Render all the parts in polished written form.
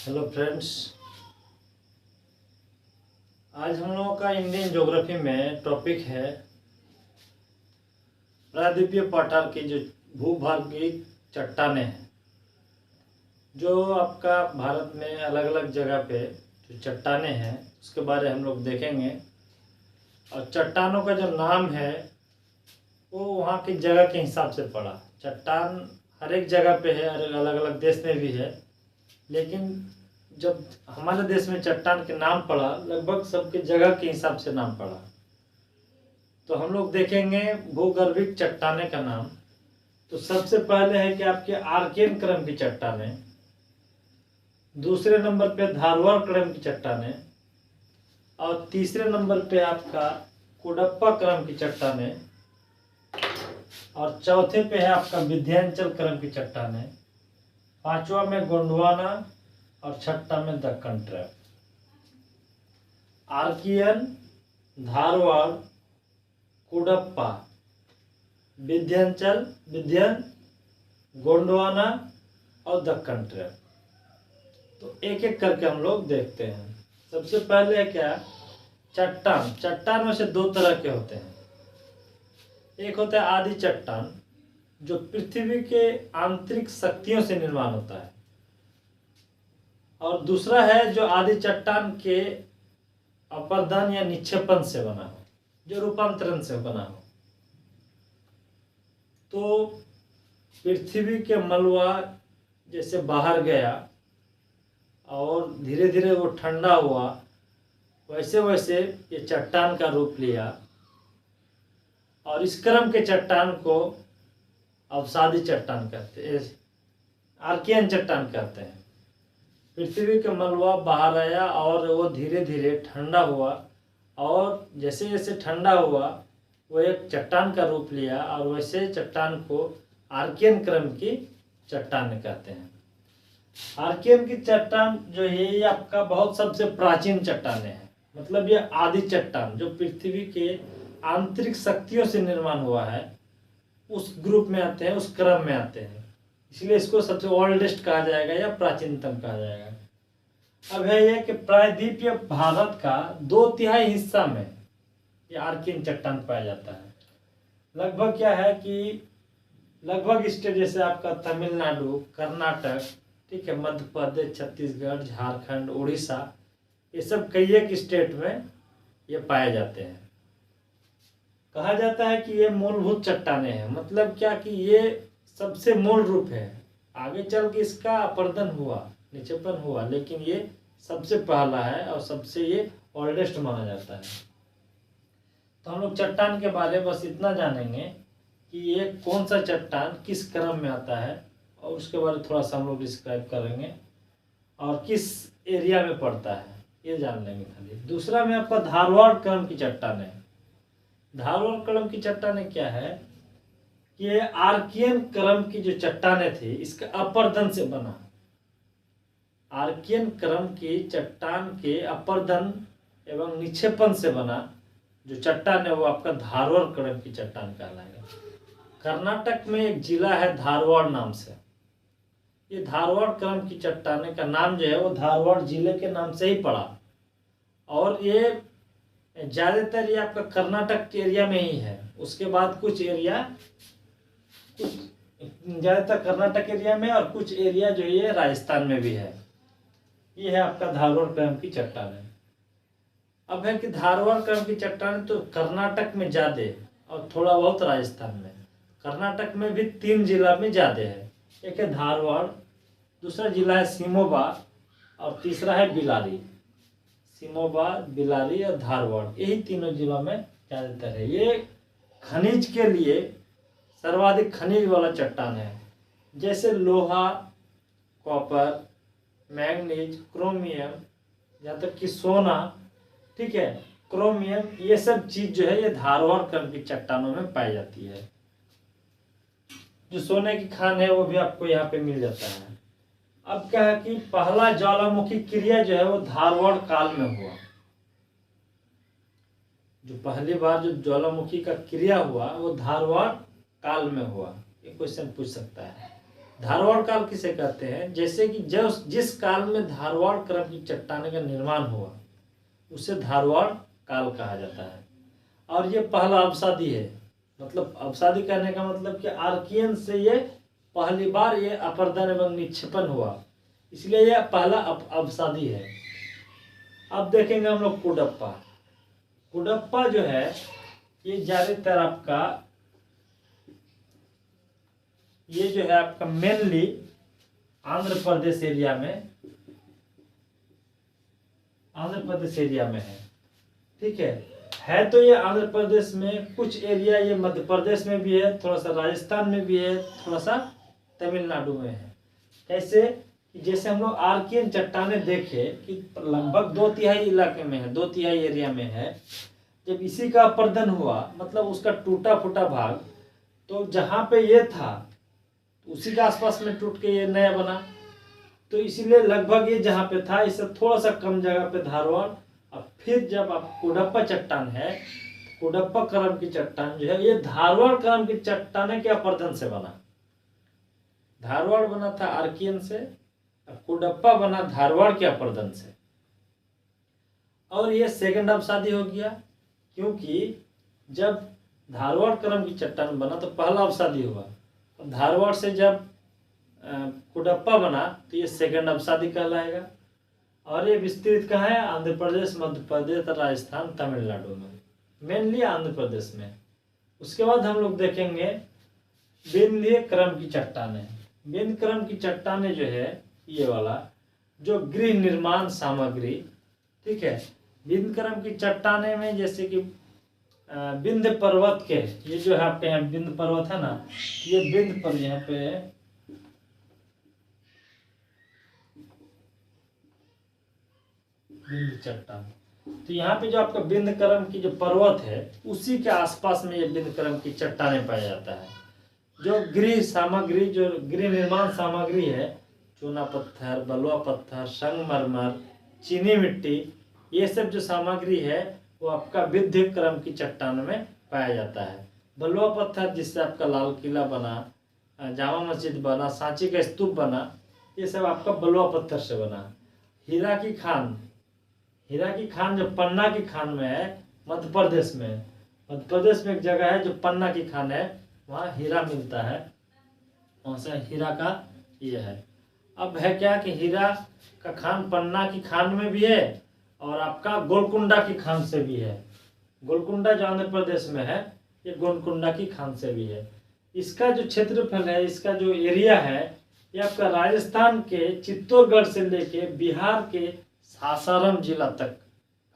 Hello friends, आज हम लोगों का इंडियन ज्योग्राफी में टॉपिक है प्रायद्वीपीय पठार की जो भूभागीय चट्टानें हैं, जो आपका भारत में अलग अलग जगह पे जो चट्टानें हैं उसके बारे हम लोग देखेंगे। और चट्टानों का जो नाम है वो वहाँ की जगह के हिसाब से पड़ा। चट्टान हर एक जगह पे है, अलग अलग देश में भी है, लेकिन जब हमारे देश में चट्टान के नाम पड़ा लगभग सबके जगह के हिसाब से नाम पड़ा। तो हम लोग देखेंगे भूगर्भिक चट्टानें का नाम। तो सबसे पहले है कि आपके आर्कियन क्रम की चट्टानें, दूसरे नंबर पे धारवाड़ क्रम की चट्टानें, और तीसरे नंबर पे आपका कुडप्पा क्रम की चट्टानें, और चौथे पे है आपका विंध्याचल क्रम की चट्टानें, पांचवा में गोंडवाना और छठा में दक्कन ट्रैप। आर्कियन, धारवाड़, कुडप्पा, विंध्याचल, गोंडवाना और दक्कन ट्रैप। तो एक एक करके हम लोग देखते हैं। सबसे पहले क्या, चट्टान। चट्टान में से दो तरह के होते हैं। एक होता है आदि चट्टान, जो पृथ्वी के आंतरिक शक्तियों से निर्माण होता है, और दूसरा है जो आदि चट्टान के अपरदन या निक्षेपण से बना हो, जो रूपांतरण से बना हो। तो पृथ्वी के मलबा जैसे बाहर गया और धीरे धीरे वो ठंडा हुआ, वैसे वैसे ये चट्टान का रूप लिया, और इस क्रम के चट्टान को अवसादी चट्टान कहते हैं, आर्कियन चट्टान कहते हैं। पृथ्वी के मलबा बाहर आया और वो धीरे धीरे ठंडा हुआ, और जैसे जैसे ठंडा हुआ वो एक चट्टान का रूप लिया, और वैसे चट्टान को आर्कियन क्रम की चट्टान कहते हैं। आर्कियन की चट्टान जो है ये आपका बहुत सबसे प्राचीन चट्टानें हैं। मतलब ये आदि चट्टान जो पृथ्वी के आंतरिक शक्तियों से निर्माण हुआ है, उस ग्रुप में आते हैं, उस क्रम में आते हैं, इसलिए इसको सबसे ओल्डेस्ट कहा जाएगा या प्राचीनतम कहा जाएगा। अब है ये कि प्रायद्वीपीय भारत का 2/3 हिस्सा में ये आर्कियन चट्टान पाया जाता है। लगभग क्या है कि लगभग स्टेट जैसे आपका तमिलनाडु, कर्नाटक, ठीक है, मध्य प्रदेश, छत्तीसगढ़, झारखंड, उड़ीसा, ये सब कई एक स्टेट में ये पाए जाते हैं। कहा जाता है कि ये मूलभूत चट्टानें हैं। मतलब क्या कि ये सबसे मूल रूप है। आगे चल के इसका अपरदन हुआ, निक्षेपण हुआ, लेकिन ये सबसे पहला है और सबसे ये ओल्डेस्ट माना जाता है। तो हम लोग चट्टान के बारे में बस इतना जानेंगे कि ये कौन सा चट्टान किस क्रम में आता है, और उसके बारे में थोड़ा सा हम लोग डिस्क्राइब करेंगे, और किस एरिया में पड़ता है ये जान लेंगे खाली। दूसरा में आपका धारवाड़ क्रम की चट्टान है। धारवाड़ क्रम की चट्टानें क्या है कि ये आर्कियन क्रम की जो चट्टानें थी इसके अपरदन से बना। आर्कियन क्रम की चट्टान के अपरदन एवं निक्षेपण से बना जो चट्टान है वो आपका धारवाड़ क्रम की चट्टान कहलाएगा। कर्नाटक में एक जिला है धारवाड़ नाम से। ये धारवाड़ क्रम की चट्टाने का नाम जो है वो धारवाड़ जिले के नाम से ही पड़ा, और ये ज़्यादातर ये आपका कर्नाटक के एरिया में ही है। उसके बाद कुछ एरिया, कुछ ज़्यादातर कर्नाटक एरिया में, और कुछ एरिया जो ये राजस्थान में भी है। ये है आपका धारवाड़ क्रम की चट्टान है। अब है कि धारवाड़ क्रम की चट्टान तो कर्नाटक में ज़्यादा और थोड़ा बहुत राजस्थान में। कर्नाटक में भी 3 जिला में ज़्यादा है। एक है धारवाड़, दूसरा जिला है शिमोगा, और तीसरा है बिलारी। शिमोगा, बिलारी और धारवाड़, यही तीनों जिलों में ज़्यादातर है। ये खनिज के लिए सर्वाधिक खनिज वाला चट्टान है, जैसे लोहा, कॉपर, मैंगनीज, क्रोमियम, यहाँ तक कि सोना, ठीक है, क्रोमियम, ये सब चीज जो है ये धारवाड़ क्रम की चट्टानों में पाई जाती है। जो सोने की खान है वो भी आपको यहाँ पे मिल जाता है। अब क्या है कि पहला ज्वालामुखी क्रिया जो है वो धारवाड़ काल में हुआ। जो पहली बार जो ज्वालामुखी का क्रिया हुआ वो धारवाड़ काल में हुआ। ये क्वेश्चन पूछ सकता है। धारवाड़ काल किसे कहते हैं? जैसे कि जिस काल में धारवाड़ क्रम की चट्टाने का निर्माण हुआ उसे धारवाड़ काल कहा जाता है। और ये पहला अवसादी है, मतलब अवसादी कहने का मतलब कि आर्कियन से ये पहली बार ये अपर्दन एवं निक्षेपण हुआ, इसलिए यह पहला अवसादी है। अब देखेंगे हम लोग कुडप्पा। कुडप्पा जो है ये ज्यादातर आपका ये जो है आपका मेनली आंध्र प्रदेश एरिया में है, ठीक है। तो ये आंध्र प्रदेश में, कुछ एरिया ये मध्य प्रदेश में भी है, थोड़ा सा राजस्थान में भी है, थोड़ा सा तमिलनाडु में है। कैसे? जैसे हम लोग आर्कियन चट्टाने देखे कि लगभग 2/3 इलाके में है, 2/3 एरिया में है। जब इसी का अपर्दन हुआ, मतलब उसका टूटा फूटा भाग, तो जहाँ पे ये था उसी के आसपास में टूट के ये नया बना, तो इसीलिए लगभग ये जहाँ पे था इससे थोड़ा सा कम जगह पे धारवाड़। अब फिर जब आप कुडप्पा चट्टान है, कुडप्पा क्रम की चट्टान जो है ये धारवाड़ क्रम की चट्टाने के अपर्दन से बना। धारवाड़ बना था आर्कियन से, कुडप्पा बना धारवाड़ के अपर्दन से। और ये सेकंड अवसादी हो गया, क्योंकि जब धारवाड़ क्रम की चट्टान बना तो पहला अवसादी हुआ, धारवाड़ से जब कुडप्पा बना तो ये सेकंड अवसादी कहलाएगा। और ये विस्तृत कहाँ है? आंध्र प्रदेश, मध्य प्रदेश, राजस्थान, तमिलनाडु में, मेनली आंध्र प्रदेश में। उसके बाद हम लोग देखेंगे विंध्य क्रम की चट्टानें। विंध्य क्रम की चट्टानें जो है ये वाला जो गृह निर्माण सामग्री, ठीक है। विंध्य क्रम की चट्टानें में जैसे कि विंध्य पर्वत के, ये जो है आपके यहाँ विंध्य पर्वत है ना, ये विंध्य पर यहाँ पे विंध्य चट्टान, तो यहाँ पे जो आपका विंध्य क्रम की जो पर्वत है उसी के आसपास में ये विंध्य क्रम की चट्टानें पाया जाता है। जो गृह सामग्री, जो गृह निर्माण सामग्री है, चूना पत्थर, बलुआ पत्थर, संगमरमर, चीनी मिट्टी, ये सब जो सामग्री है वो आपका विंध्य क्रम की चट्टान में पाया जाता है। बलुआ पत्थर जिससे आपका लाल किला बना, जामा मस्जिद बना, सांची का स्तूप बना, ये सब आपका बलुआ पत्थर से बना। हीरा की खान, हीरा की खान जो पन्ना की खान में है, मध्य प्रदेश में, मध्य प्रदेश में एक जगह है जो पन्ना की खान है, वहाँ हीरा मिलता है, वहाँ से हीरा का ये है। अब है क्या कि हीरा का खान पन्ना की खान में भी है और आपका गोलकुंडा की खान से भी है। गोलकुंडा जो आंध्र प्रदेश में है, ये गोलकुंडा की खान से भी है। इसका जो क्षेत्रफल है, इसका जो एरिया है, ये आपका राजस्थान के चित्तौड़गढ़ से लेके बिहार के सासाराम जिला तक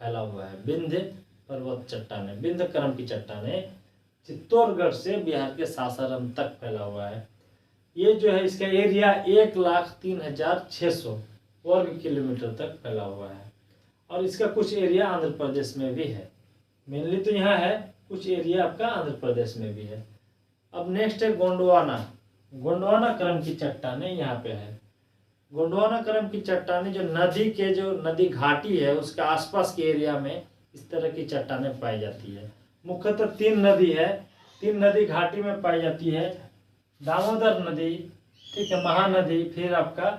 फैला हुआ है। विंध्य पर्वत चट्टानें, विंध्य क्रम की चट्टानें चित्तौड़गढ़ से बिहार के सासाराम तक फैला हुआ है। ये जो है इसका एरिया 1,03,600 वर्ग किलोमीटर तक फैला हुआ है। और इसका कुछ एरिया आंध्र प्रदेश में भी है, मेनली तो यहाँ है, कुछ एरिया आपका आंध्र प्रदेश में भी है। अब नेक्स्ट है गोंडवाना। गोंडवाना क्रम की चट्टानें यहाँ पे है। गोंडवाना क्रम की चट्टानें जो नदी के, जो नदी घाटी है उसके आसपास के एरिया में इस तरह की चट्टानें पाई जाती है। मुख्यतः 3 नदी है, 3 नदी घाटी में पाई जाती है। दामोदर नदी, ठीक है, महानदी, फिर आपका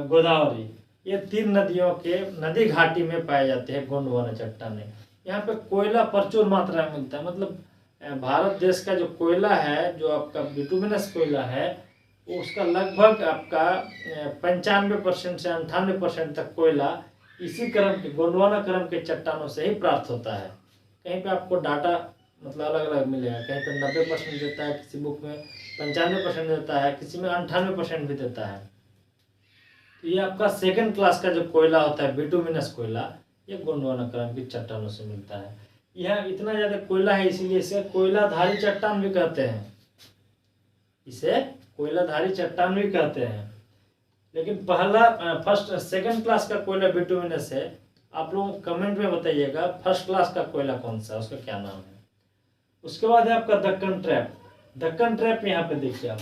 गोदावरी, ये 3 नदियों के नदी घाटी में पाए जाते हैं गोंडवाना चट्टानें। यहाँ पे कोयला प्रचुर मात्रा में मिलता है, मतलब भारत देश का जो कोयला है, जो आपका बिटुमिनस कोयला है, उसका लगभग आपका 95% से 98% तक कोयला इसी क्रम के, गोंडवाना क्रम के चट्टानों से ही प्राप्त होता है। कहीं पे आपको डाटा मतलब अलग अलग मिलेगा, कहीं पे 90% देता है, किसी बुक में 95% देता है, किसी में 98% भी देता है। तो ये आपका सेकंड क्लास का जो कोयला होता है, बिटुमिनस कोयला, ये गोंडवाना क्रम की चट्टानों से मिलता है। यहाँ इतना ज़्यादा कोयला है इसीलिए इसे कोयलाधारी चट्टान भी कहते हैं, इसे कोयलाधारी चट्टान भी कहते हैं। लेकिन फर्स्ट सेकंड क्लास का कोयला बिटुमिनस है। आप लोग कमेंट में बताइएगा फर्स्ट क्लास का कोयला कौन सा है, उसका क्या नाम है। उसके बाद है आपका दक्कन ट्रैप। दक्कन ट्रैप यहाँ पे देखिए आप,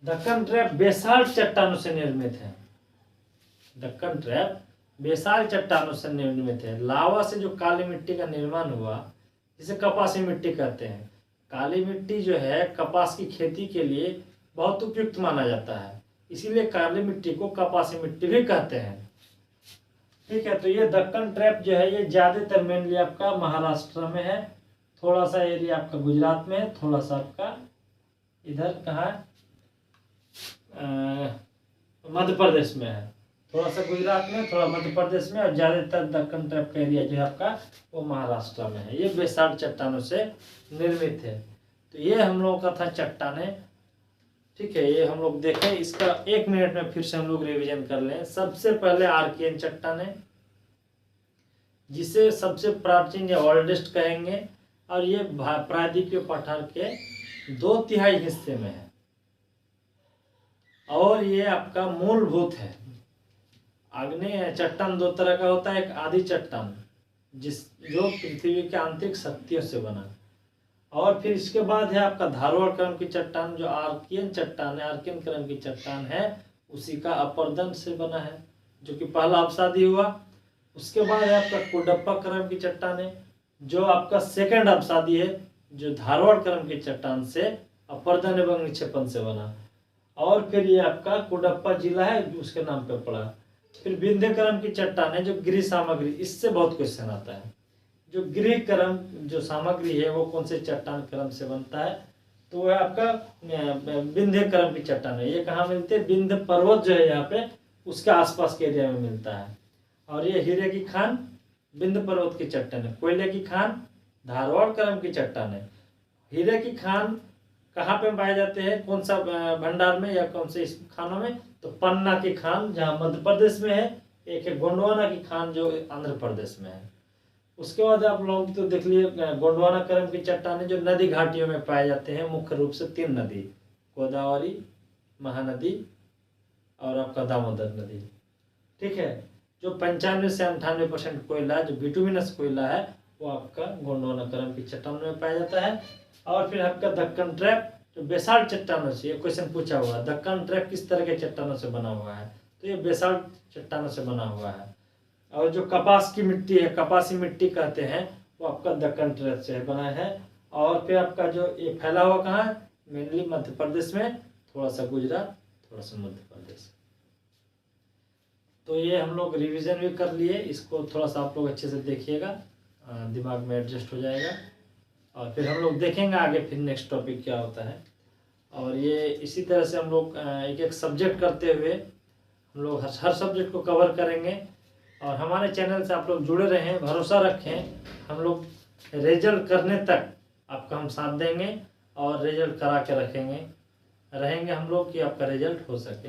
दक्कन ट्रैप बेसाल्ट चट्टानों से निर्मित है। दक्कन ट्रैप बेसाल्ट चट्टानों से निर्मित है। लावा से जो काली मिट्टी का निर्माण हुआ, जिसे कपासी मिट्टी कहते हैं। काली मिट्टी जो है कपास की खेती के लिए बहुत उपयुक्त माना जाता है, इसीलिए काली मिट्टी को कपासी मिट्टी भी कहते हैं। ठीक है, तो ये दक्कन ट्रैप जो है ये ज़्यादातर मेनली आपका महाराष्ट्र में है, थोड़ा सा एरिया आपका गुजरात में है, थोड़ा सा आपका इधर कहाँ मध्य प्रदेश में है, थोड़ा सा गुजरात में, थोड़ा मध्य प्रदेश में, और ज़्यादातर दक्कन ट्रैप का एरिया जो है आपका वो महाराष्ट्र में है। ये बेसाल्ट चट्टानों से निर्मित है। तो ये हम लोगों का था चट्टानें। ठीक है, ये हम लोग देखें, इसका 1 मिनट में फिर से हम लोग रिवीजन कर लें। सबसे पहले आर्कियन चट्टानें, जिसे सबसे प्राचीन या ओल्डेस्ट कहेंगे, और ये प्रायद्वीपीय पठार के 2/3 हिस्से में है, और ये आपका मूलभूत है। आग्नेय चट्टान 2 तरह का होता है, एक आदि चट्टान जो पृथ्वी के आंतरिक शक्तियों से बना, और फिर इसके बाद है आपका धारवाड़ क्रम की चट्टान जो आर्कियन चट्टान है, आर्कियन क्रम की चट्टान है, उसी का अपरदन से बना है, जो कि पहला अपसादी हुआ। उसके बाद है आपका कुडप्पा क्रम की चट्टान है, जो आपका सेकंड अपसादी है, जो धारवाड़ क्रम की चट्टान से अपरदन एवं निक्षेपण से बना। और फिर ये आपका कुडप्पा जिला है, उसके नाम पे पड़ा। फिर विंध्य क्रम की चट्टान है, जो गृह सामग्री, इससे बहुत क्वेश्चन आता है, जो गृह क्रम जो सामग्री है वो कौन से चट्टान क्रम से बनता है, तो वह आपका विंध्य क्रम की चट्टान है। ये कहाँ मिलते हैं, विंध्य पर्वत जो है यहाँ पे उसके आसपास के एरिया में मिलता है। और ये हीरे की खान विंध्य पर्वत की चट्टान है। कोयले की खान धारवाड़ क्रम की चट्टान है। हीरे की खान कहाँ पे पाए जाते हैं, कौन सा भंडार में या कौन से इस खानों में, तो पन्ना की खान जहाँ मध्य प्रदेश में है, एक है गोंडवाना की खान जो आंध्र प्रदेश में है। उसके बाद आप लोग तो देख लिए गोंडवाना क्रम की चट्टानें जो नदी घाटियों में पाए जाते हैं, मुख्य रूप से 3 नदी, गोदावरी, महानदी और आपका दामोदर नदी। ठीक है, जो 95 से 98% कोयला जो बिटुमिनस कोयला है वो आपका गोंडवाना क्रम की चट्टानों में पाया जाता है। और फिर आपका दक्कन ट्रैप जो बेसाल्ट चट्टानों से, ये क्वेश्चन पूछा हुआ है, दक्कन ट्रैप किस तरह के चट्टानों से बना हुआ है, तो ये बेसाल्ट चट्टानों से बना हुआ है। और जो कपास की मिट्टी है, कपासी मिट्टी कहते हैं, वो आपका दक्कन ट्रैप से बना है। और फिर आपका जो ये फैला हुआ कहाँ है, मेनली मध्य प्रदेश में, थोड़ा सा गुजरात, थोड़ा सा मध्य प्रदेश। तो ये हम लोग रिवीजन भी कर लिए, इसको थोड़ा सा आप लोग अच्छे से देखिएगा, दिमाग में एडजस्ट हो जाएगा। और फिर हम लोग देखेंगे आगे फिर नेक्स्ट टॉपिक क्या होता है। और ये इसी तरह से हम लोग एक एक सब्जेक्ट करते हुए हम लोग हर सब्जेक्ट को कवर करेंगे। और हमारे चैनल से आप लोग जुड़े रहें, भरोसा रखें, हम लोग रिजल्ट करने तक आपका हम साथ देंगे और रिजल्ट करा के रहेंगे हम लोग कि आपका रिजल्ट हो सके।